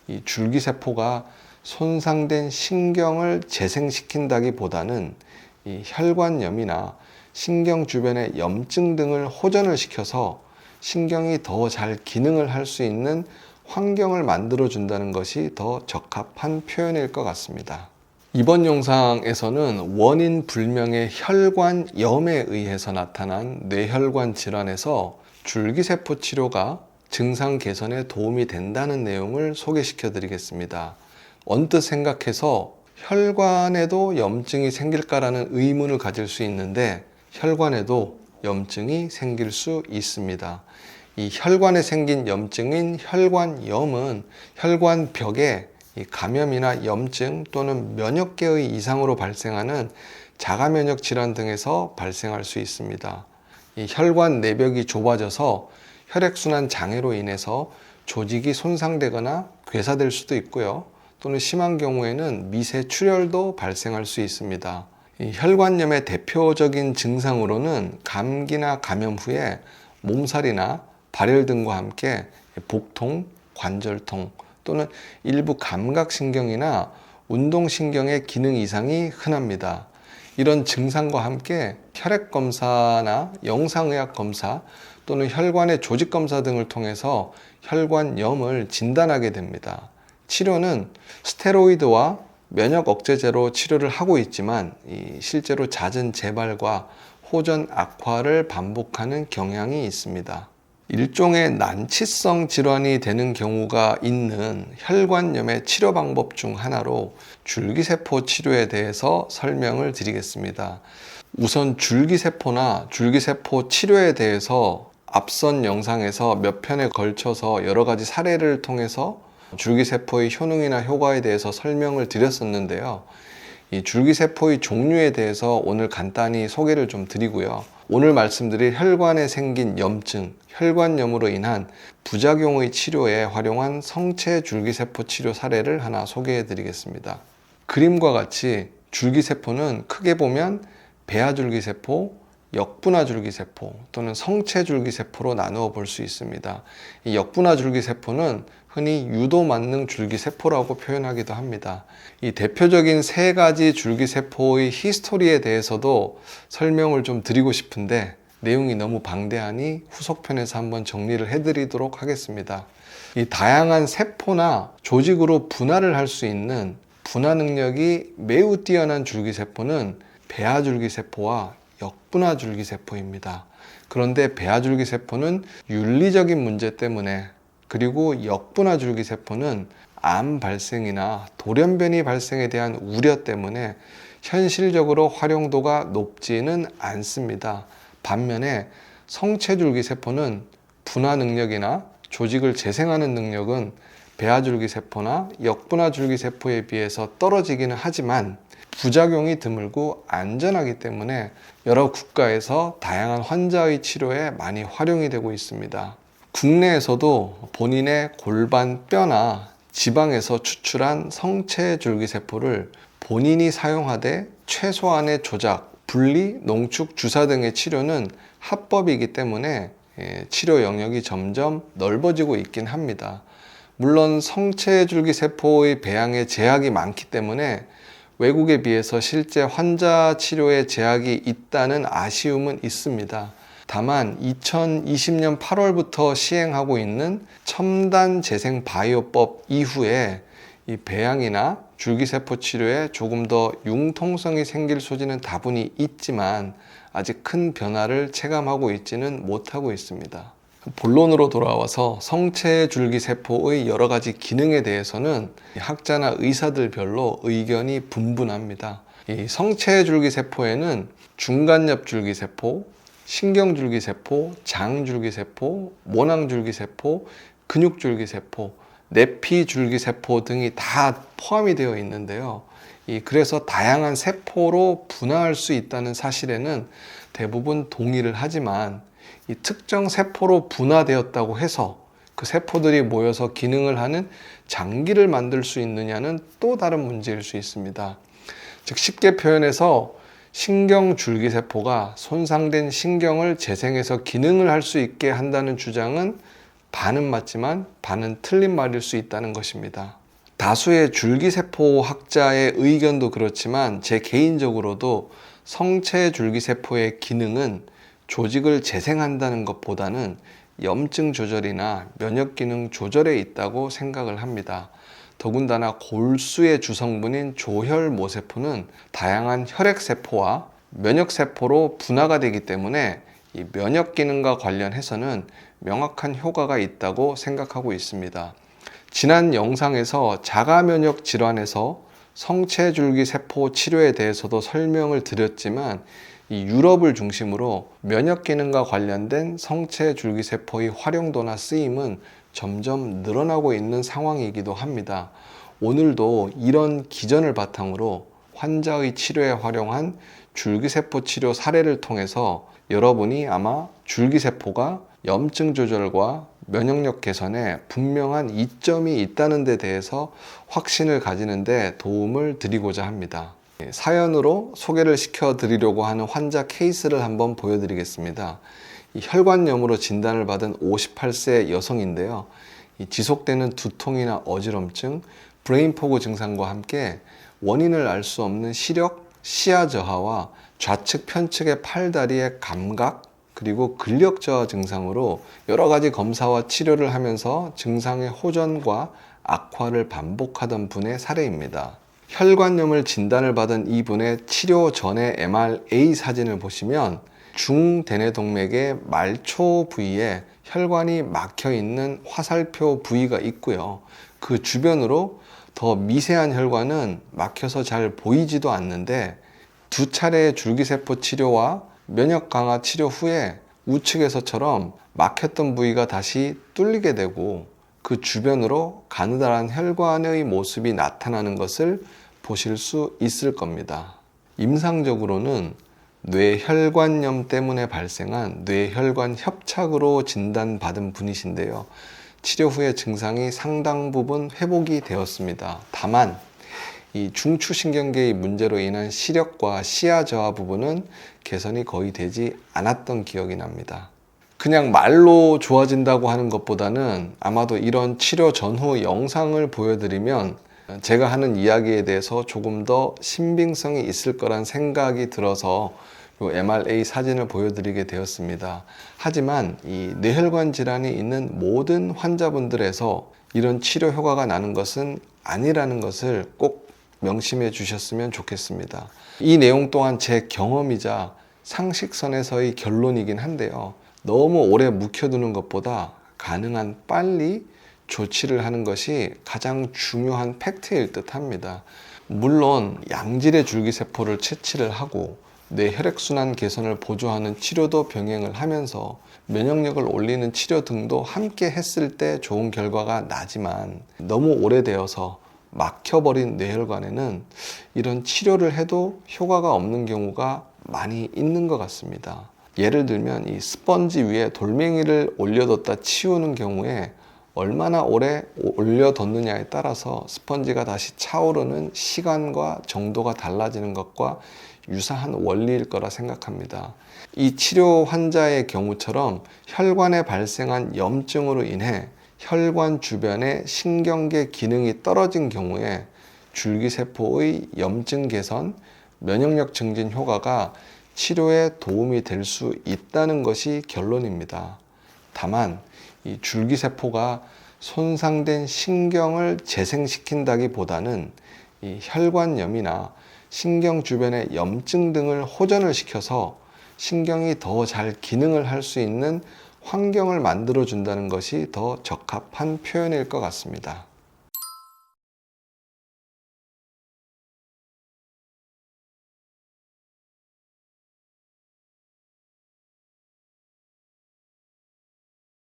이 줄기세포가 손상된 신경을 재생시킨다기보다는 이 혈관염이나 신경 주변의 염증 등을 호전을 시켜서 신경이 더 잘 기능을 할 수 있는 환경을 만들어 준다는 것이 더 적합한 표현일 것 같습니다. 이번 영상에서는 원인 불명의 혈관염에 의해서 나타난 뇌혈관 질환에서 줄기세포 치료가 증상 개선에 도움이 된다는 내용을 소개시켜 드리겠습니다. 언뜻 생각해서 혈관에도 염증이 생길까라는 의문을 가질 수 있는데 혈관에도 염증이 생길 수 있습니다. 이 혈관에 생긴 염증인 혈관염은 혈관벽에 감염이나 염증 또는 면역계의 이상으로 발생하는 자가면역 질환 등에서 발생할 수 있습니다. 이 혈관 내벽이 좁아져서 혈액순환 장애로 인해서 조직이 손상되거나 괴사될 수도 있고요. 또는 심한 경우에는 미세출혈도 발생할 수 있습니다. 이 혈관염의 대표적인 증상으로는 감기나 감염 후에 몸살이나 발열 등과 함께 복통, 관절통 또는 일부 감각신경이나 운동신경의 기능 이상이 흔합니다. 이런 증상과 함께 혈액검사나 영상의학검사 또는 혈관의 조직검사 등을 통해서 혈관염을 진단하게 됩니다. 치료는 스테로이드와 면역 억제제로 치료를 하고 있지만 실제로 잦은 재발과 호전 악화를 반복하는 경향이 있습니다. 일종의 난치성 질환이 되는 경우가 있는 혈관염의 치료 방법 중 하나로 줄기세포 치료에 대해서 설명을 드리겠습니다. 우선 줄기세포나 줄기세포 치료에 대해서 앞선 영상에서 몇 편에 걸쳐서 여러 가지 사례를 통해서 줄기세포의 효능이나 효과에 대해서 설명을 드렸었는데요. 이 줄기세포의 종류에 대해서 오늘 간단히 소개를 좀 드리고요. 오늘 말씀드릴 혈관에 생긴 염증, 혈관염으로 인한 부작용의 치료에 활용한 성체 줄기세포 치료 사례를 하나 소개해 드리겠습니다. 그림과 같이 줄기세포는 크게 보면 배아줄기세포, 역분화줄기세포 또는 성체줄기세포로 나누어 볼 수 있습니다. 이 역분화줄기세포는 흔히 유도만능 줄기세포라고 표현하기도 합니다. 이 대표적인 세 가지 줄기세포의 히스토리에 대해서도 설명을 좀 드리고 싶은데 내용이 너무 방대하니 후속편에서 한번 정리를 해드리도록 하겠습니다. 이 다양한 세포나 조직으로 분할을 할 수 있는 분화 능력이 매우 뛰어난 줄기세포는 배아줄기세포와 역분화줄기세포입니다. 그런데 배아줄기세포는 윤리적인 문제 때문에 그리고 역분화줄기세포는 암 발생이나 돌연변이 발생에 대한 우려 때문에 현실적으로 활용도가 높지는 않습니다. 반면에 성체줄기세포는 분화 능력이나 조직을 재생하는 능력은 배아줄기세포나 역분화줄기세포에 비해서 떨어지기는 하지만 부작용이 드물고 안전하기 때문에 여러 국가에서 다양한 환자의 치료에 많이 활용이 되고 있습니다. 국내에서도 본인의 골반 뼈나 지방에서 추출한 성체 줄기세포를 본인이 사용하되 최소한의 조작, 분리, 농축, 주사 등의 치료는 합법이기 때문에 치료 영역이 점점 넓어지고 있긴 합니다. 물론 성체 줄기세포의 배양에 제약이 많기 때문에 외국에 비해서 실제 환자 치료에 제약이 있다는 아쉬움은 있습니다. 다만 2020년 8월부터 시행하고 있는 첨단 재생 바이오법 이후에 이 배양이나 줄기세포 치료에 조금 더 융통성이 생길 소지는 다분히 있지만 아직 큰 변화를 체감하고 있지는 못하고 있습니다. 본론으로 돌아와서 성체 줄기세포의 여러 가지 기능에 대해서는 학자나 의사들별로 의견이 분분합니다. 이 성체 줄기세포에는 중간엽 줄기세포, 신경줄기세포, 장줄기세포, 모낭줄기세포, 근육줄기세포, 내피줄기세포 등이 다 포함이 되어 있는데요. 그래서 다양한 세포로 분화할 수 있다는 사실에는 대부분 동의를 하지만 이 특정 세포로 분화되었다고 해서 그 세포들이 모여서 기능을 하는 장기를 만들 수 있느냐는 또 다른 문제일 수 있습니다. 즉 쉽게 표현해서 신경줄기세포가 손상된 신경을 재생해서 기능을 할 수 있게 한다는 주장은 반은 맞지만 반은 틀린 말일 수 있다는 것입니다. 다수의 줄기세포 학자의 의견도 그렇지만 제 개인적으로도 성체 줄기세포의 기능은 조직을 재생한다는 것보다는 염증 조절이나 면역기능 조절에 있다고 생각을 합니다. 더군다나 골수의 주성분인 조혈모세포는 다양한 혈액세포와 면역세포로 분화가 되기 때문에 이 면역기능과 관련해서는 명확한 효과가 있다고 생각하고 있습니다. 지난 영상에서 자가면역 질환에서 성체줄기세포 치료에 대해서도 설명을 드렸지만 이 유럽을 중심으로 면역기능과 관련된 성체줄기세포의 활용도나 쓰임은 점점 늘어나고 있는 상황이기도 합니다. 오늘도 이런 기전을 바탕으로 환자의 치료에 활용한 줄기세포 치료 사례를 통해서 여러분이 아마 줄기세포가 염증 조절과 면역력 개선에 분명한 이점이 있다는 데 대해서 확신을 가지는 데 도움을 드리고자 합니다. 사연으로 소개를 시켜 드리려고 하는 환자 케이스를 한번 보여드리겠습니다. 혈관염으로 진단을 받은 58세 여성인데요. 지속되는 두통이나 어지럼증, 브레인포그 증상과 함께 원인을 알 수 없는 시력, 시야 저하와 좌측 편측의 팔다리의 감각, 그리고 근력 저하 증상으로 여러 가지 검사와 치료를 하면서 증상의 호전과 악화를 반복하던 분의 사례입니다. 혈관염을 진단을 받은 이분의 치료 전의 MRA 사진을 보시면 중대뇌동맥의 말초 부위에 혈관이 막혀 있는 화살표 부위가 있고요. 그 주변으로 더 미세한 혈관은 막혀서 잘 보이지도 않는데 두 차례의 줄기세포 치료와 면역 강화 치료 후에 우측에서처럼 막혔던 부위가 다시 뚫리게 되고 그 주변으로 가느다란 혈관의 모습이 나타나는 것을 보실 수 있을 겁니다. 임상적으로는 뇌혈관염 때문에 발생한 뇌혈관 협착으로 진단받은 분이신데요. 치료 후에 증상이 상당 부분 회복이 되었습니다. 다만 이 중추신경계의 문제로 인한 시력과 시야 저하 부분은 개선이 거의 되지 않았던 기억이 납니다. 그냥 말로 좋아진다고 하는 것보다는 아마도 이런 치료 전후 영상을 보여드리면 제가 하는 이야기에 대해서 조금 더 신빙성이 있을 거란 생각이 들어서 이 MRA 사진을 보여드리게 되었습니다. 하지만 이 뇌혈관 질환이 있는 모든 환자분들에서 이런 치료 효과가 나는 것은 아니라는 것을 꼭 명심해 주셨으면 좋겠습니다. 이 내용 또한 제 경험이자 상식선에서의 결론이긴 한데요. 너무 오래 묵혀두는 것보다 가능한 빨리 조치를 하는 것이 가장 중요한 팩트일 듯 합니다. 물론 양질의 줄기세포를 채취를 하고 뇌 혈액순환 개선을 보조하는 치료도 병행을 하면서 면역력을 올리는 치료 등도 함께 했을 때 좋은 결과가 나지만 너무 오래되어서 막혀버린 뇌혈관에는 이런 치료를 해도 효과가 없는 경우가 많이 있는 것 같습니다. 예를 들면 이 스펀지 위에 돌멩이를 올려뒀다 치우는 경우에 얼마나 오래 올려뒀느냐에 따라서 스펀지가 다시 차오르는 시간과 정도가 달라지는 것과 유사한 원리일 거라 생각합니다. 이 치료 환자의 경우처럼 혈관에 발생한 염증으로 인해 혈관 주변의 신경계 기능이 떨어진 경우에 줄기세포의 염증 개선, 면역력 증진 효과가 치료에 도움이 될 수 있다는 것이 결론입니다. 다만 이 줄기세포가 손상된 신경을 재생시킨다기보다는 이 혈관염이나 신경 주변의 염증 등을 호전을 시켜서 신경이 더 잘 기능을 할 수 있는 환경을 만들어 준다는 것이 더 적합한 표현일 것 같습니다.